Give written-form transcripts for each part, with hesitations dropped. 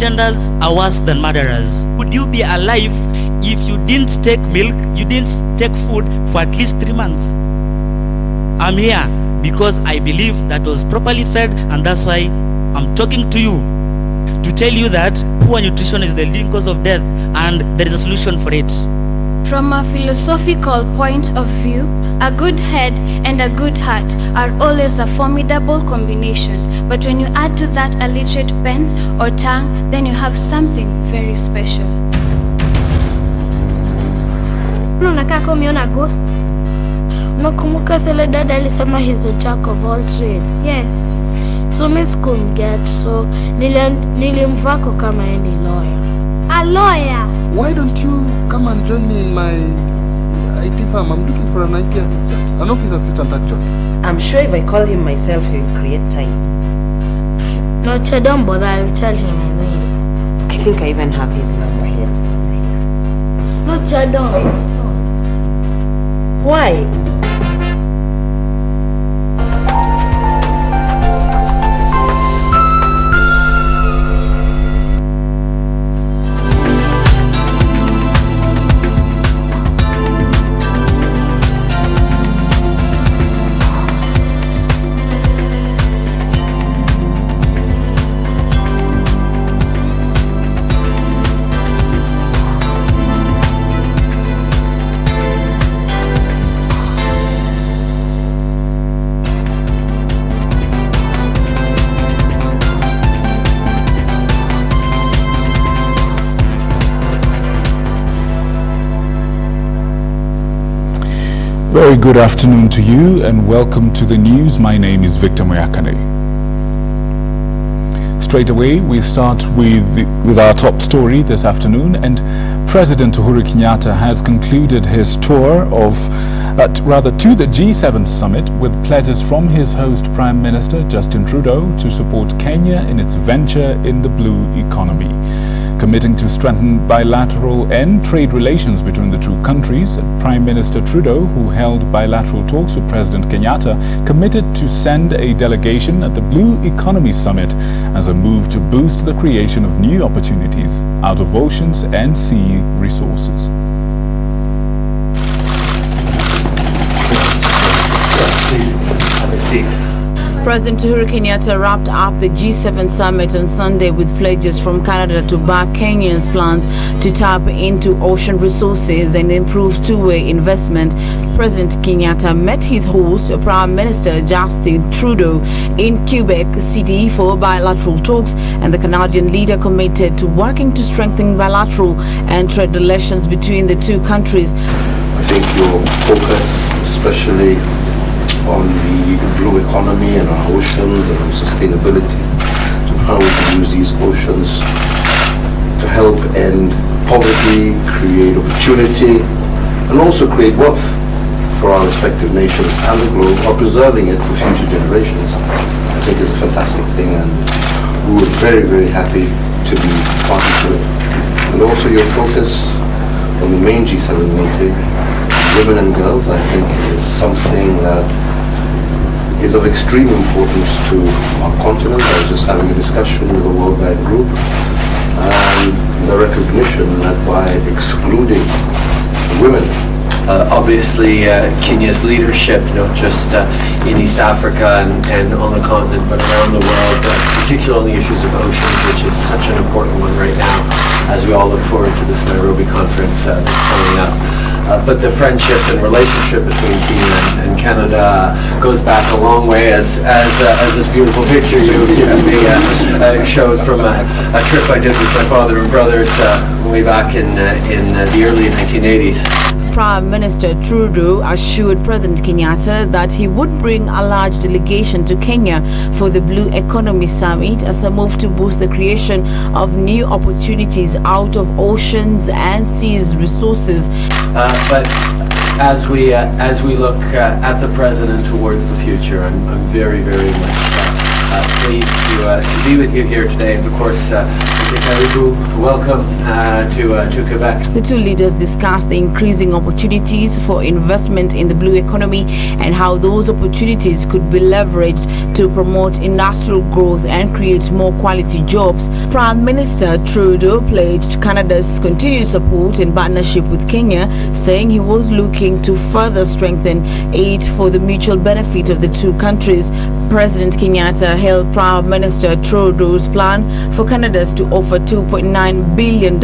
pretenders are worse than murderers. Would you be alive if you didn't take milk, you didn't take food for at least 3 months? I'm here because I believe that was properly fed, and that's why I'm talking to you to tell you that poor nutrition is the leading cause of death and there is a solution for it. From a philosophical point of view, a good head and a good heart are always a formidable combination. But when you add to that a literate pen or tongue, then you have something very special. Unakaa kama umeona ghost. Unakumbuka zile dada alisema he's a jack of all trades? Yes. So miss kumget, so nilimvako kama any lawyer. A lawyer? Why don't you come and join me in my IT firm? I'm looking for an IT assistant. An office assistant, actually. I'm sure if I call him myself, he'll create time. No, don't bother. I'll tell him I know him. I think I even have his number here. No, don't. Why? Very good afternoon to you and welcome to the news. My name is Victor Moyakane. Straight away, we start with our top story this afternoon, and President Uhuru Kenyatta has concluded his tour to the G7 summit with pledges from his host Prime Minister Justin Trudeau to support Kenya in its venture in the blue economy. Committing to strengthen bilateral and trade relations between the two countries, Prime Minister Trudeau, who held bilateral talks with President Kenyatta, committed to send a delegation at the Blue Economy Summit as a move to boost the creation of new opportunities out of oceans and sea resources. Please have a seat. President Uhuru Kenyatta wrapped up the G7 summit on Sunday with pledges from Canada to back Kenya's plans to tap into ocean resources and improve two-way investment. President Kenyatta met his host, Prime Minister Justin Trudeau, in Quebec City for bilateral talks, and the Canadian leader committed to working to strengthen bilateral and trade relations between the two countries. I think your focus, especially on the blue economy and our oceans and on sustainability, and how we can use these oceans to help end poverty, create opportunity, and also create wealth for our respective nations and the globe, while preserving it for future generations, I think is a fantastic thing, and we were very, very happy to be party to it. And also your focus on the main G7 meeting, women and girls, I think is something that is of extreme importance to our continent. I was just having a discussion with a World Bank group, and the recognition that by excluding women, obviously Kenya's leadership, not just in East Africa and on the continent, but around the world, particularly on the issues of oceans, which is such an important one right now, as we all look forward to this Nairobi conference that's coming up. But the friendship and relationship between Kenya and Canada goes back a long way, as this beautiful picture you've given me shows from a trip I did with my father and brothers way back in the early 1980s. Prime Minister Trudeau assured President Kenyatta that he would bring a large delegation to Kenya for the Blue Economy Summit as a move to boost the creation of new opportunities out of oceans and seas resources. But as we look at the President towards the future, I'm very, very much pleased to be with you here today. And of course, Welcome to Quebec. The two leaders discussed the increasing opportunities for investment in the blue economy and how those opportunities could be leveraged to promote industrial growth and create more quality jobs. Prime Minister Trudeau pledged Canada's continued support and partnership with Kenya, saying he was looking to further strengthen aid for the mutual benefit of the two countries. President Kenyatta hailed Prime Minister Trudeau's plan for Canada to offer $2.9 billion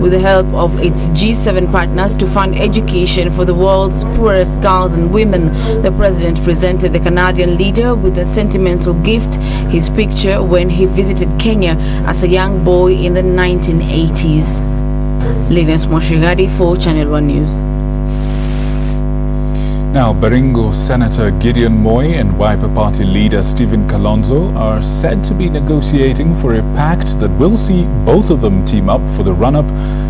with the help of its G7 partners to fund education for the world's poorest girls and women. The president presented the Canadian leader with a sentimental gift, his picture when he visited Kenya as a young boy in the 1980s. Linus Moshigadi for Channel 1 News. Now, Baringo Senator Gideon Moi and Wiper Party leader Stephen Kalonzo are said to be negotiating for a pact that will see both of them team up for the run-up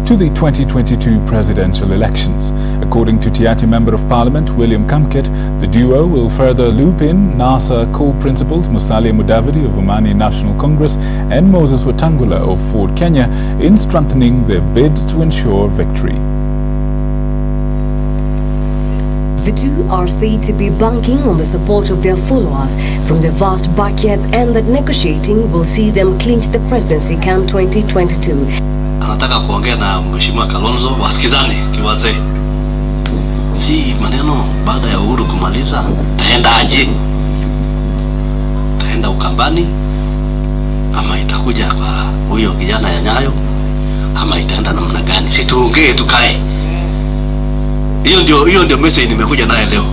to the 2022 presidential elections. According to Tiaty Member of Parliament William Kamket, the duo will further loop in NASA co-principals Musalia Mudavadi of Omani National Congress and Moses Wetangula of Ford Kenya in strengthening their bid to ensure victory. The two are said to be banking on the support of their followers from the vast backyards and that negotiating will see them clinch the presidency come 2022. Anataka kuongea na Mheshimiwa Kalonzo wasikizane kiwazee. Si maneno baada ya Uhuru kumaliza taenda aje? Taenda Ukambani ama itakuja kwa huyo kijana ya Nyayo ama itaenda namna gani? Si tuongee tukae. Hiyo ndio message nimekuja naye leo.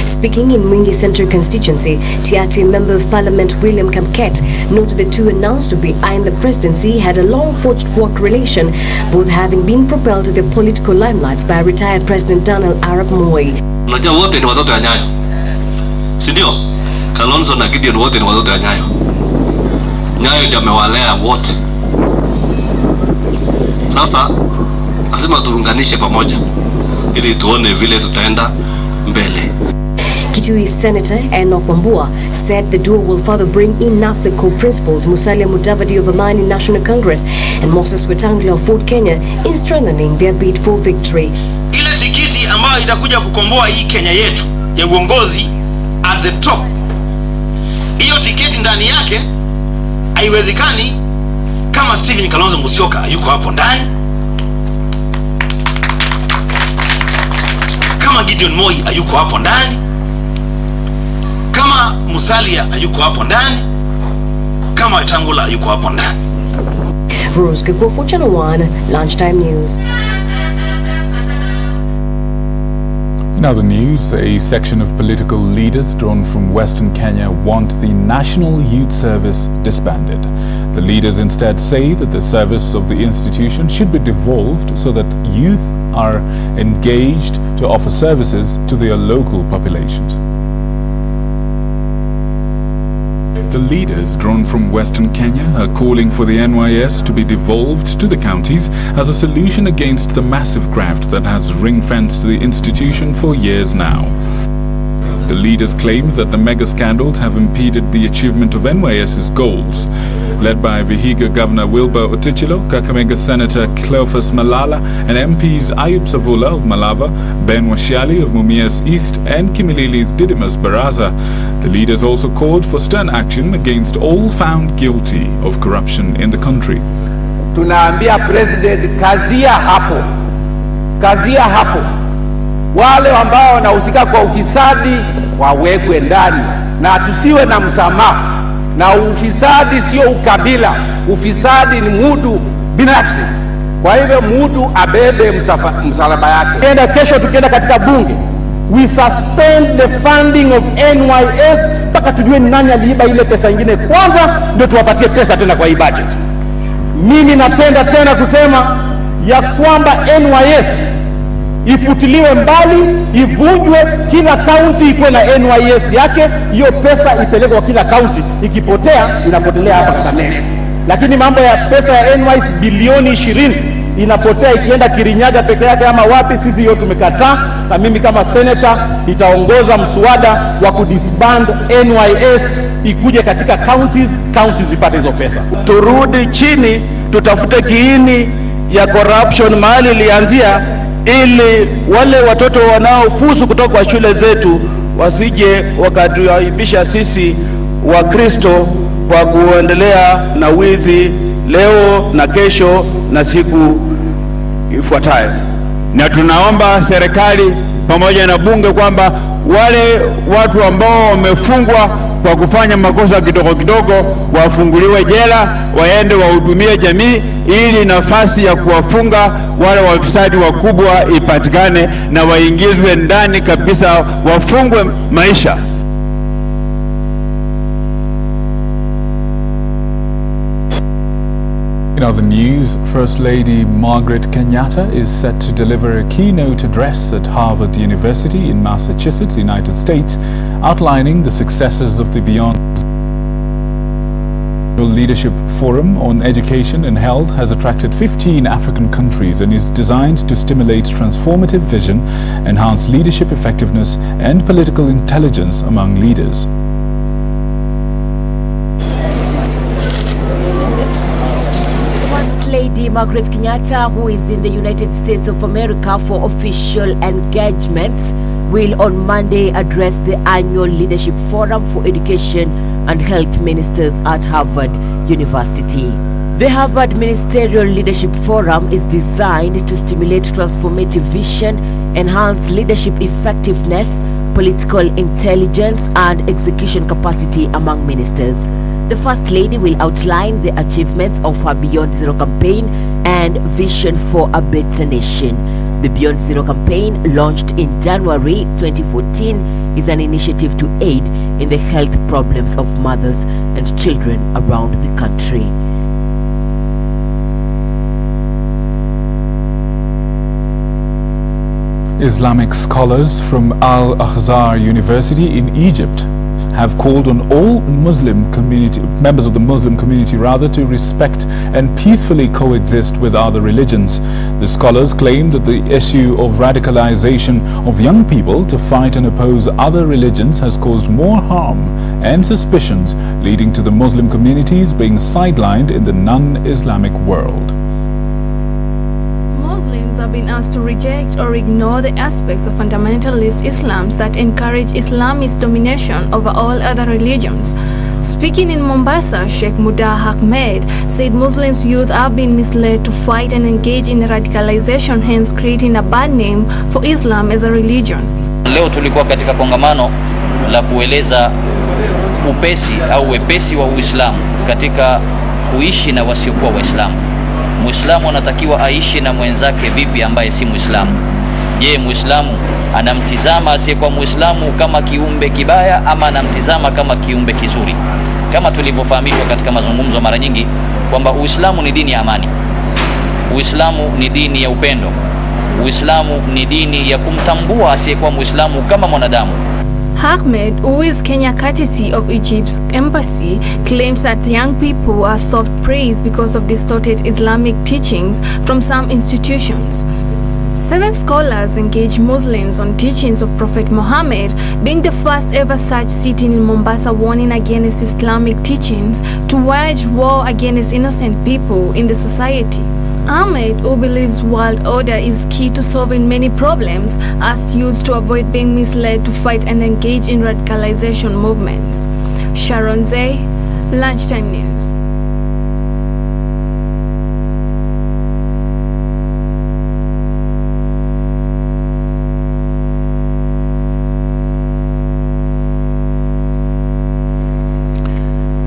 Speaking in Mwingi Central constituency, Tiaty Member of Parliament William Kamket noted the two announced to be eyeing the presidency had a long-forged work relation, both having been propelled to the political limelights by retired President Daniel Arap Moi. Unajua wote ni watoto wa Nyayo, si ndio? Kalonzo na Gideon wote ni watoto wa Nyayo. Nyayo ndio amewalea wote. Sasa lazima tuunganishe pamoja ili tuone vile tutaenda mbele. Kitui Senator Enoch Wambua said the duo will further bring in NASA co-principals Musalia Mudavadi of Omani National Congress and Moses Wetangula of Ford Kenya in strengthening their bid for victory. Ile tikiti ambayo itakuja kukomboa hii Kenya yetu ya uongozi at the top, hiyo tiketi ndani yake haiwezekani kama Stephen Kalonzo Musyoka yuko hapo ndani, kama Gideon Moi ayuko hapo ndani, kama Musalia ayuko hapo ndani, kama Wetangula ayuko hapo ndani. Rose Kikuo for Channel 1 Lunchtime News. In other news, a section of political leaders drawn from Western Kenya want the National Youth Service disbanded. The leaders instead say that the service of the institution should be devolved so that youth are engaged to offer services to their local populations. The leaders drawn from Western Kenya are calling for the NYS to be devolved to the counties as a solution against the massive graft that has ring-fenced the institution for years now. The leaders claim that the mega scandals have impeded the achievement of NYS's goals. Led by Vihiga Governor Wilbur Otichilo, Kakamega Senator Cleophas Malala, and MPs Ayub Savula of Malava, Ben Washiali of Mumias East, and Kimilili's Didymus Baraza, the leaders also called for stern action against all found guilty of corruption in the country. Tunaambia President, kazia hapo. Wale ambao wanahusika kwa ufisadi wawekwe ndani na tusiwe na msamaha. Na ufisadi sio ukabila, ufisadi ni mtu binafsi. Kwa hivyo mtu abebe msalaba yake. Kesho tukienda katika bunge, we suspend the funding of NYS mpaka tujue ni nani aliiba ile pesa nyingine kwanza, ndio tuwapatie pesa tena kwa hii budget. Mimi napenda tena kusema ya kwamba NYS ifutiliwe mbali, ivunjwe, kila county ikuwe na NYS yake, hiyo pesa ipelekwe kwa kila county, ikipotea inapotelea hapa Kakamega. Lakini mambo ya pesa ya NYS bilioni 20 inapotea ikienda Kirinyaga peke yake ama wapi, sisi yote tumekataa, na mimi kama senator nitaongoza mswada wa kudisband NYS ikuje katika counties zipate hizo pesa. Turudi chini tutafute kiini ya corruption mahali ilianzia, ili wale watoto wanaofuzu kutoka kwa shule zetu wasije wakatuaibisha sisi wa Kristo kwa kuendelea na wizi leo na kesho na siku ifuatayo. Na tunaomba serikali pamoja na bunge kwamba wale watu ambao wamefungwa kwa kufanya makosa kidogo kidogo wafunguliwe jela, waende wahudumie jamii, ili nafasi ya kuwafunga wale wafisadi wakubwa ipatikane na waingizwe ndani kabisa, wafungwe maisha. In other news, First Lady Margaret Kenyatta is set to deliver a keynote address at Harvard University in Massachusetts, United States, outlining the successes of the Beyond Leadership Forum on Education and Health has attracted 15 African countries and is designed to stimulate transformative vision, enhance leadership effectiveness and political intelligence among leaders. Lady Margaret Kenyatta, who is in the United States of America for official engagements, will on Monday address the annual Leadership Forum for Education and Health Ministers at Harvard University. The Harvard Ministerial Leadership Forum is designed to stimulate transformative vision, enhance leadership effectiveness, political intelligence, and execution capacity among ministers. The First Lady will outline the achievements of her Beyond Zero campaign and vision for a better nation. The Beyond Zero campaign, launched in January 2014, is an initiative to aid in the health problems of mothers and children around the country. Islamic scholars from Al-Azhar University in Egypt have called on all members of the Muslim community to respect and peacefully coexist with other religions. The scholars claim that the issue of radicalization of young people to fight and oppose other religions has caused more harm and suspicions, leading to the Muslim communities being sidelined in the non-Islamic world. Muslims have been asked to reject or ignore the aspects of fundamentalist Islam that encourage Islamist domination over all other religions. Speaking in Mombasa, Sheikh Mudah Ahmed said Muslims youth have been misled to fight and engage in radicalization, hence creating a bad name for Islam as a religion. Leo tulikuwa katika kongamano la kueleza upesi au wepesi wa Uislamu katika kuishi na wasiokuwa Waislamu. Muislamu anatakiwa aishi na mwenzake vipi ambaye si Muislamu? Je, Muislamu anamtizama asiyekuwa Muislamu kama kiumbe kibaya ama anamtizama kama kiumbe kizuri? Kama tulivyofahamishwa katika mazungumzo mara nyingi kwamba Uislamu ni dini ya amani. Uislamu ni dini ya upendo. Uislamu ni dini ya kumtambua asiyekuwa Muislamu kama mwanadamu. Ahmed, who is Kenya courtesy of Egypt's embassy, claims that young people are soft praise because of distorted Islamic teachings from some institutions. 7 scholars engage Muslims on teachings of Prophet Muhammad, being the first ever such sitting in Mombasa warning against Islamic teachings to wage war against innocent people in the society. Ahmed, who believes world order is key to solving many problems, asks youth to avoid being misled to fight and engage in radicalization movements. Sharon Zay, Lunchtime News.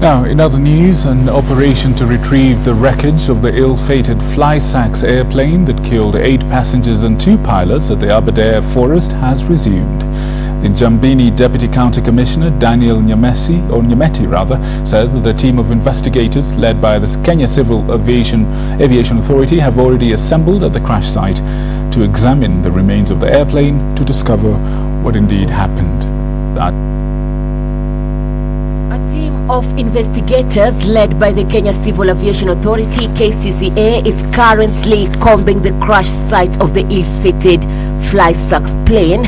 Now, in other news, an operation to retrieve the wreckage of the ill-fated Fly-Sachs airplane that killed 8 passengers and 2 pilots at the Aberdare Forest has resumed. The Njambini Deputy County Commissioner Daniel Nyameti says that the team of investigators led by the Kenya Civil Aviation Authority have already assembled at the crash site to examine the remains of the airplane to discover what indeed happened. Of investigators led by the Kenya Civil Aviation Authority KCCA is currently combing the crash site of the ill-fated Fly-Sachs plane.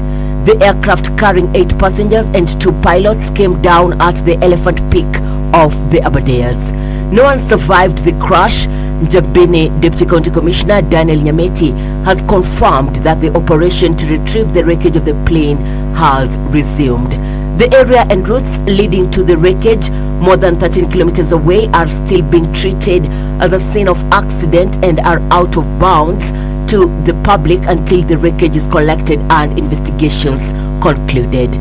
The aircraft carrying 8 passengers and 2 pilots came down at the Elephant Peak of the Aberdares. No one survived the crash. Njabini Deputy County Commissioner Daniel Nyameti has confirmed that the operation to retrieve the wreckage of the plane has resumed. The area and routes leading to the wreckage, more than 13 kilometers away, are still being treated as a scene of accident and are out of bounds to the public until the wreckage is collected and investigations concluded.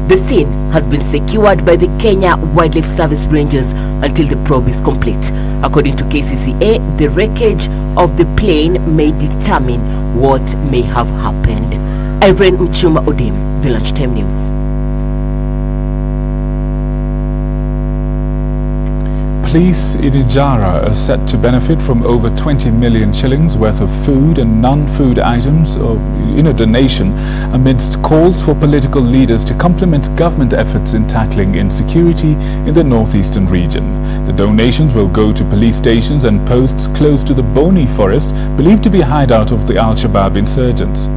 The scene has been secured by the Kenya Wildlife Service Rangers until the probe is complete. According to KCCA, the wreckage of the plane may determine what may have happened. Irene Mchuma Odim, the Lunchtime News. Police in Ijara are set to benefit from over 20 million shillings worth of food and non-food items in a donation amidst calls for political leaders to complement government efforts in tackling insecurity in the northeastern region. The donations will go to police stations and posts close to the Boni forest, believed to be a hideout of the Al-Shabaab insurgents.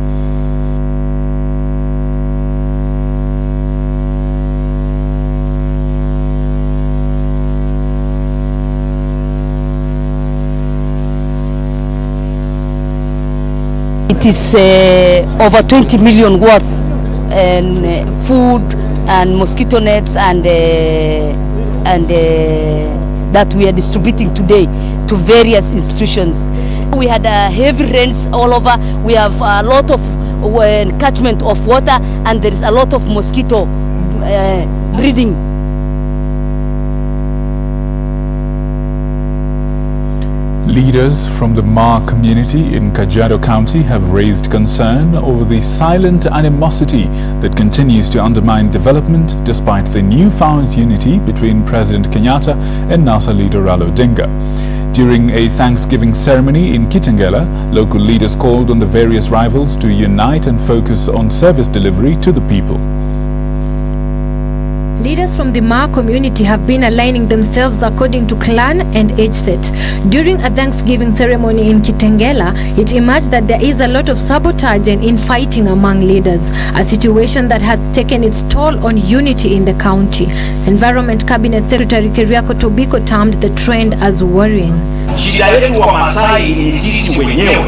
It is over 20 million worth and food and mosquito nets and that we are distributing today to various institutions. We had heavy rains all over. We have a lot of catchment of water, and there is a lot of mosquito breeding. Leaders from the Ma community in Kajiado County have raised concern over the silent animosity that continues to undermine development despite the newfound unity between President Kenyatta and NASA leader Raila Odinga. During a Thanksgiving ceremony in Kitengela, local leaders called on the various rivals to unite and focus on service delivery to the people. Leaders from the Ma community have been aligning themselves according to clan and age set. During a Thanksgiving ceremony in Kitengela, it emerged that there is a lot of sabotage and infighting among leaders, a situation that has taken its toll on unity in the county. Environment Cabinet Secretary Keriako Tobiko termed the trend as worrying. Shida yetu wa Masai ni sisi wenyewe.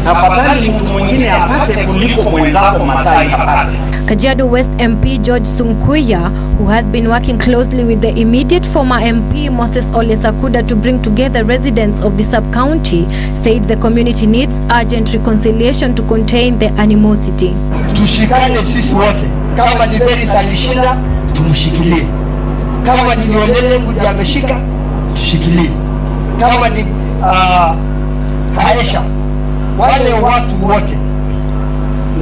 Afadhali mtu mwingine apate kuliko mwenzako Masai apate. Kajiado West MP George Sunkuya, who has been working closely with the immediate former MP Moses Ole Sakuda to bring together residents of the sub-county, said the community needs urgent reconciliation to contain the animosity. Tushikane sisi wote. Kama ni Beris alishinda, tumshikilie. Kama ni Nyolele kuja ameshika, tushikilie. Kama ni Aisha, wale watu wote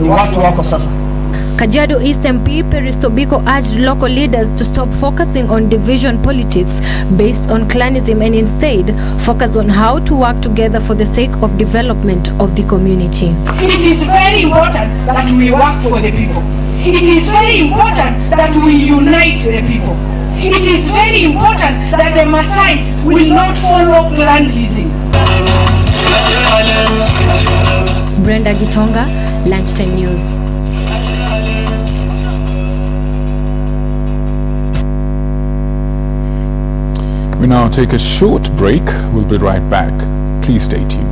ni watu wako sasa. Kajiado East MP Peris Tobiko urged local leaders to stop focusing on division politics based on clanism and instead focus on how to work together for the sake of development of the community. It is very important that we work for the people. It is very important that we unite the people. It is very important that the Maasais will not follow clannism. Brenda Gitonga, Lunchtime News. We now take a short break. We'll be right back. Please stay tuned.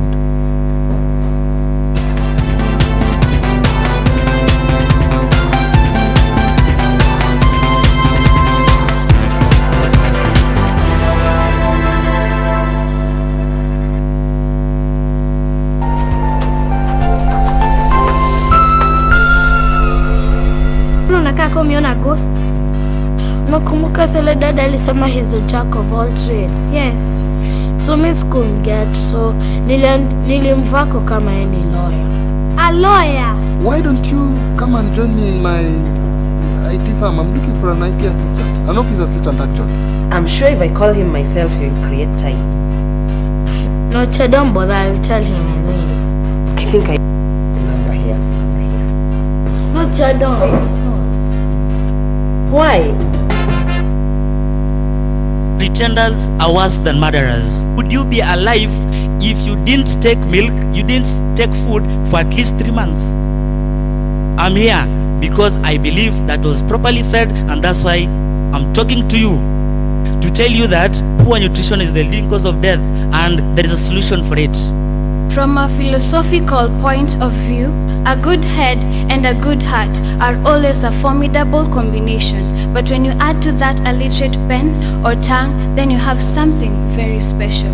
Unakaa kama umeona ghost. Nakumbuka zile dada alisema he's a jack of all trades. Yes. So mimi sikumget, so nilimvako kama any lawyer. A lawyer? Why don't you come and join me in my IT firm? I'm looking for an IT assistant. An office assistant actually. I'm sure if I call him myself, he will create time. No, don't bother. I'll tell him anyway. I think his number here. No, don't. Why? Pretenders are worse than murderers. Would you be alive if you didn't take milk, you didn't take food for at least 3 months? I'm here because I believe that was properly fed, and that's why I'm talking to you to tell you that poor nutrition is the leading cause of death, and there is a solution for it. From a philosophical point of view, a good head and a good heart are always a formidable combination. But when you add to that a literate pen or tongue, then you have something very special.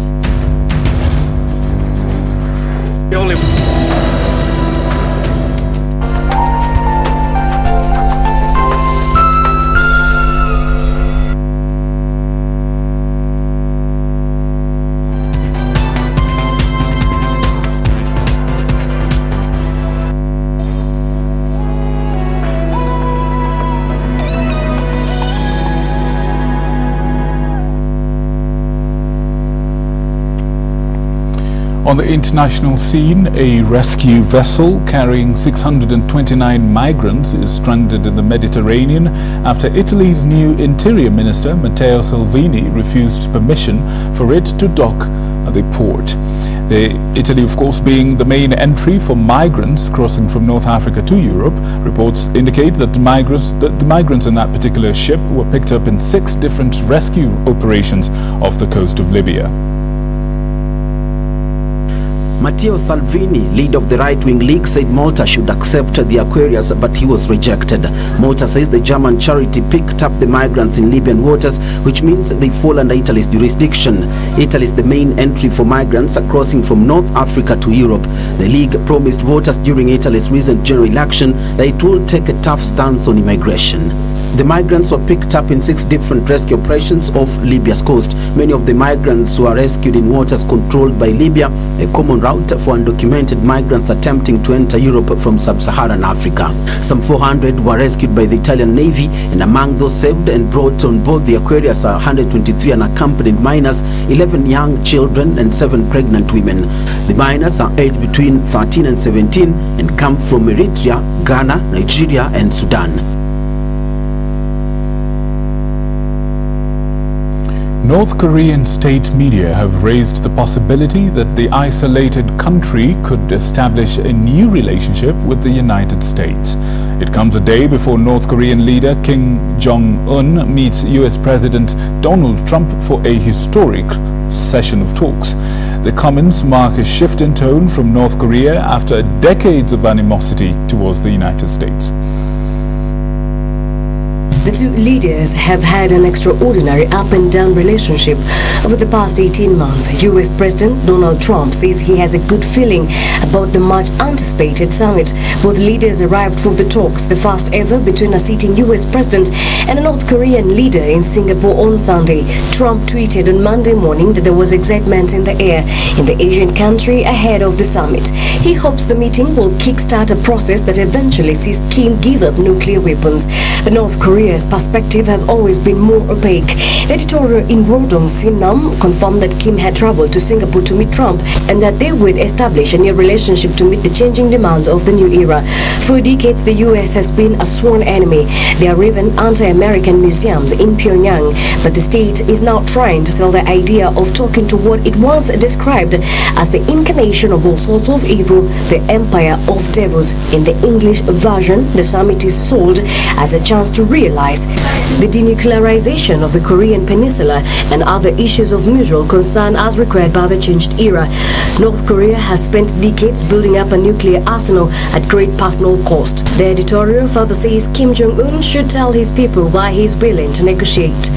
On the international scene, a rescue vessel carrying 629 migrants is stranded in the Mediterranean after Italy's new Interior Minister, Matteo Salvini, refused permission for it to dock at the port. Italy, of course, being the main entry for migrants crossing from North Africa to Europe. Reports indicate that the migrants in that particular ship were picked up in 6 different rescue operations off the coast of Libya. Matteo Salvini, leader of the right-wing league, said Malta should accept the Aquarius, but he was rejected. Malta says the German charity picked up the migrants in Libyan waters, which means they fall under Italy's jurisdiction. Italy is the main entry for migrants crossing from North Africa to Europe. The league promised voters during Italy's recent general election that it will take a tough stance on immigration. The migrants were picked up in 6 different rescue operations off Libya's coast. Many of the migrants were rescued in waters controlled by Libya, a common route for undocumented migrants attempting to enter Europe from sub-Saharan Africa. Some 400 were rescued by the Italian Navy, and among those saved and brought on board the Aquarius are 123 unaccompanied minors, 11 young children and 7 pregnant women. The minors are aged between 13 and 17 and come from Eritrea, Ghana, Nigeria and Sudan. North Korean state media have raised the possibility that the isolated country could establish a new relationship with the United States. It comes a day before North Korean leader Kim Jong-un meets US President Donald Trump for a historic session of talks. The comments mark a shift in tone from North Korea after decades of animosity towards the United States. The two leaders have had an extraordinary up-and-down relationship over the past 18 months. US President Donald Trump says he has a good feeling about the much-anticipated summit. Both leaders arrived for the talks, the first ever between a sitting US President and a North Korean leader in Singapore on Sunday. Trump tweeted on Monday morning that there was excitement in the air in the Asian country ahead of the summit. He hopes the meeting will kickstart a process that eventually sees Kim give up nuclear weapons. But North Korea's perspective has always been more opaque. The editorial in Rodong Sinam confirmed that Kim had traveled to Singapore to meet Trump and that they would establish a new relationship to meet the changing demands of the new era. For decades, the US has been a sworn enemy. There are even anti-American museums in Pyongyang, but the state is now trying to sell the idea of talking to what it once described as the incarnation of all sorts of evil, the empire of devils. In the English version, the summit is sold as a chance to realize the denuclearization of the Korean Peninsula and other issues of mutual concern as required by the changed era. North Korea has spent decades building up a nuclear arsenal at great personal cost. The editorial further says Kim Jong-un should tell his people why he is willing to negotiate.